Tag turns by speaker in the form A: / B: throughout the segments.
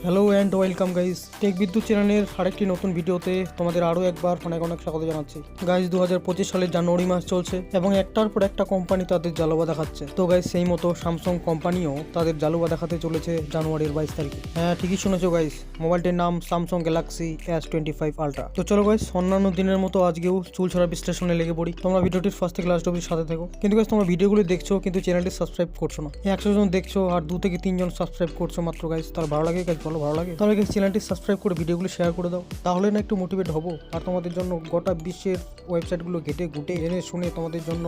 A: Hello and welcome guys, tech Bidyut চ্যানেলের আরেকটি নতুন ভিডিওতে তোমাদের আরও একবার অনেক স্বাগত জানাচ্ছি। গাইজ 2025 সালের জানুয়ারি মাস চলছে এবং একটার পর একটা কোম্পানি তাদের জালুয়া দেখাচ্ছে। তো গাইজ সেই মতো স্যামসাং কোম্পানিও তাদের জালুয়া দেখাতে চলেছে জানুয়ারির 22 তারিখে। হ্যাঁ, ঠিকই শুনেছো গাইজ, মোবাইলটির নাম স্যামসাং গ্যালাক্সি S25 Ultra। তো চলো গাইজ, অন্যান্য দিনের মতো আজকেও চুলছাড়া বিশ্লেষণে লেগে পড়ি। তোমরা ভিডিওটির ফার্স্ট থেকে লাস্ট অবধি সাথে থেকো। কিন্তু গাইজ তোমরা ভিডিওগুলি দেখছো কিন্তু চ্যানেলটি সাবস্ক্রাইব করছো না। 100 জন দেখছো আর 2 থেকে 3 জন সাবস্ক্রাইব করছো মাত্র। গাইজ তার ভালো লাগে গাইজ, ভালো লাগে তাহলে চ্যানেলটি সাবস্ক্রাইব করে ভিডিওগুলো শেয়ার করে দাও, তাহলে না একটু মোটিভেট হবো আর তোমাদের জন্য গোটা বিশ্বের ওয়েবসাইটগুলো ঘেটে ঘুটে এনে শুনে তোমাদের জন্য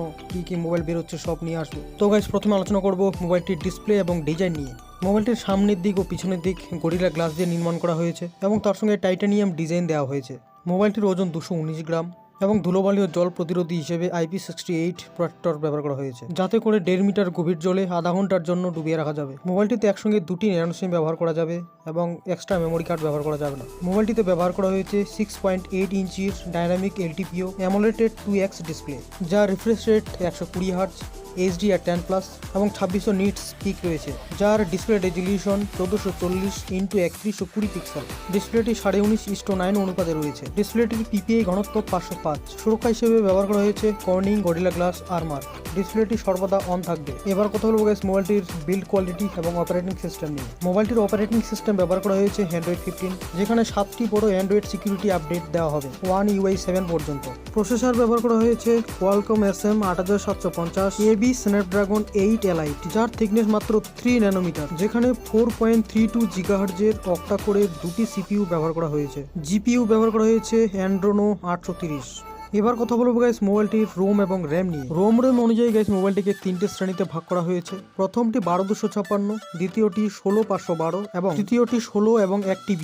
A: কি মোবাইল বেরোচ্ছে সব নিয়ে আসবো। তো গাইস, প্রথমে আলোচনা করব মোবাইলটির ডিসপ্লে এবং ডিজাইন নিয়ে। মোবাইলটির সামনের দিক ও পিছনের দিক গরিলা গ্লাস দিয়ে নির্মাণ করা হয়েছে এবং তার সঙ্গে টাইটানিয়াম ডিজাইন দেওয়া হয়েছে। মোবাইলটির ওজন 219 গ্রাম এবং ধুলোবালি ও জল প্রতিরোধী হিসেবে IP68 প্রোটেক্টর ব্যবহার করা হয়েছে, যাতে করে 1.5 মিটার গভীর জলে আধা ঘন্টার জন্য ডুবিয়ে রাখা যাবে। মোবাইলটিতে একসঙ্গে 2টি ন্যানো সিম ব্যবহার করা যাবে এবং এক্সট্রা মেমোরি কার্ড ব্যবহার করা যাবে না। মোবাইলটিতে ব্যবহার করা হয়েছে 6.8 ইঞ্চির dynamic LTPO AMOLED 2X display, যার রিফ্রেশ রেট 120 হার্টজ, HDR 10+ এবং 2600 নিটস পিক রয়েছে, যার ডিসপ্লে রেজলিউশন 1440x3120 পিক্সেল। ডিসপ্লেটি 19:9 অনুপাতে রয়েছে। ডিসপ্লেটির PPI ঘনত্ব 505। সুরক্ষা হিসেবে ব্যবহার করা হয়েছে কর্নিং গরিলা গ্লাস আর্মার। ডিসপ্লেটি সর্বদা অন থাকবে। এবার কথা বলবো গাইস মোবাইলটির বিল্ড কোয়ালিটি এবং অপারেটিং সিস্টেম নিয়ে। মোবাইলটির অপারেটিং সিস্টেম ব্যবহার করা হয়েছে অ্যান্ড্রয়েড 15, যেখানে 7টি বড় অ্যান্ড্রয়েড সিকিউরিটি আপডেট দেওয়া হবে 1 UI 7 পর্যন্ত। প্রসেসর ব্যবহার করা হয়েছে Qualcomm SM8750 AB Snapdragon 8 Elite, যার থিকনেস মাত্র 3 ন্যানোমিটার, যেখানে 4.32 GHz এর অক্টা করে 2টি CPU ব্যবহার করা হয়েছে। GPU ব্যবহার করা হয়েছে অ্যান্ড্রোনো 830। এবার কথা বলবো গাইস মোবাইলটির রোম এবং র্যাম নিয়ে। রোম অনুযায়ী গাইস মোবাইলটিকে 3টে শ্রেণীতে ভাগ করা হয়েছে। প্রথমটি 12256, দ্বিতীয়টি 16512 এবং তৃতীয়টি 16 এবং 1TB।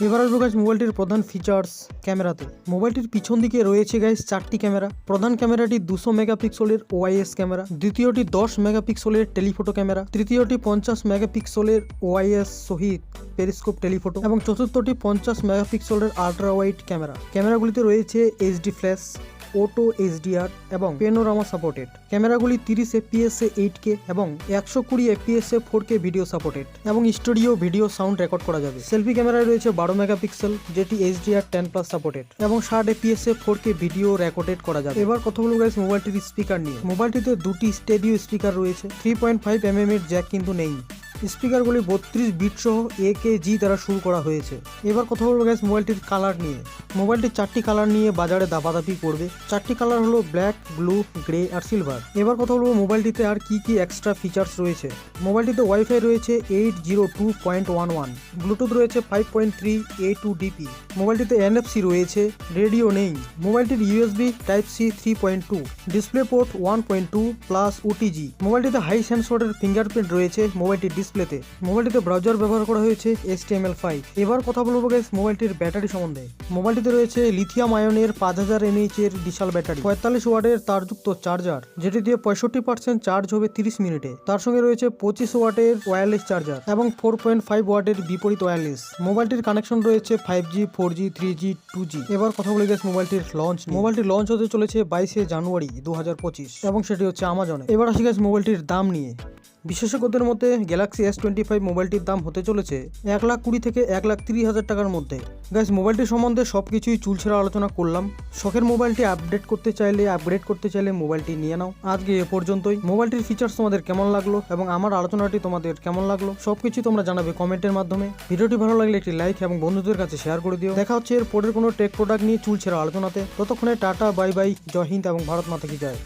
A: এবার আসবো গাইস মোবাইলটির প্রধান ফিচার্স ক্যামেরাতে। মোবাইলটির পিছন দিকে রয়েছে গাইস 4টি ক্যামেরা। প্রধান ক্যামেরাটি 200 মেগাপিক্সেলের OIS ক্যামেরা, দ্বিতীয়টি 10 মেগাপিক্সেলের টেলিফোটো ক্যামেরা, তৃতীয়টি 50 মেগাপিক্সেলের OIS সহিত পেরিস্কোপ টেলিফোটো এবং চতুর্থটি 50 মেগাপিক্সেলের আল্ট্রা ওয়াইড ক্যামেরা। ক্যামেরাগুলিতে রয়েছে HD ফ্ল্যাশ, অটো HDR এবং পেনোরামা সাপোর্টেড। ক্যামেরাগুলি 30 FPS এ 8K এবং 120 FPS এ 4K ভিডিও সাপোর্টেড এবং স্টুডিও ভিডিও সাউন্ড রেকর্ড করা যাবে। সেলফি ক্যামেরায় রয়েছে 12 মেগাপিক্সেল, যেটি HDR 10+ সাপোর্টেড এবং 60 FPS এ 4K ভিডিও রেকর্ডেড করা যাবে। এবার কথা বলবো গাইস মোবাইলটির স্পিকার নিয়ে। মোবাইলটিতে 2টি স্টেডিও স্পিকার রয়েছে। 3.5 mm এর জ্যাক কিন্তু নেই। স্পিকারগুলি 32 বিট সহ AKG দ্বারা শুরু করা হয়েছে। এবার কথা বলবো গাইস মোবাইলটির কালার নিয়ে। মোবাইলটি 4টি কালার নিয়ে বাজারে দাপাদাপি করবে। 4টি কালার হলো ব্ল্যাক, ব্লু, গ্রে আর সিলভার। এবার কথা বলবো মোবাইলটিতে আর কি এক্সট্রা ফিচার্স রয়েছে। মোবাইলটিতে ওয়াইফাই রয়েছে 802.11, ব্লুটুথ রয়েছে 5.3 A2DP। মোবাইলটিতে NFC রয়েছে, রেডিও নেই। মোবাইলটির USB Type-C 3.2, display port 1.2 plus OTG। মোবাইলটিতে হাই সেন্সরের ফিঙ্গারপ্রিন্ট রয়েছে মোবাইলটির ডিসপ্লেতে। মোবাইলটিতে ব্রাউজার ব্যবহার করা হয়েছে HTML5। এবার কথা বলবো গাইস মোবাইলটির ব্যাটারি সম্বন্ধে। মোবাইলটিতে রয়েছে লিথিয়াম আয়নের 5000 mAh এর বিশাল ব্যাটারি, 45 ওয়াটের তারযুক্ত চার্জার, যেটি দিয়ে 65% চার্জ হবে 30 মিনিটে। তার সঙ্গে রয়েছে 25 ওয়াটের ওয়্যারলেস চার্জার এবং 4.5 ওয়াটের বিপরীত ওয়্যারলেস। মোবাইলটির কানেকশন রয়েছে 5G, 4G, 3G, 2G। এবার কথা বলে গেছে মোবাইলটির লঞ্চ। মোবাইলটি লঞ্চ হতে চলেছে 22 জানুয়ারি 2025 এবং সেটি হচ্ছে আমাজনে। এবার আসি গেছে মোবাইলটির দাম নিয়ে। বিশেষজ্ঞদের মতে গ্যালাক্সি S25 মোবাইলটির দাম হতে চলেছে 1,20,000 থেকে 1,30,000 টাকার মধ্যে। গাইস মোবাইলটি সম্বন্ধে সবকিছুই চুলছেড়া আলোচনা করলাম। শখের মোবাইলটি আপডেট করতে চাইলে মোবাইলটি নিয়ে নাও। আজকে এ পর্যন্তই। মোবাইলটির ফিচার্স তোমাদের কেমন লাগলো এবং আমার আলোচনাটি তোমাদের কেমন লাগলো সবকিছু তোমরা জানাবে কমেন্টের মাধ্যমে। ভিডিওটি ভালো লাগলে একটি লাইক এবং বন্ধুদের কাছে শেয়ার করে দিও। দেখা হচ্ছে এর পরের কোনো টেক প্রোডাক্ট নিয়ে চুলছেড়া আলোচনাতে। ততক্ষণে টাটা, বাই বাই, জয় হিন্দ এবং ভারত মাতা কি জয়।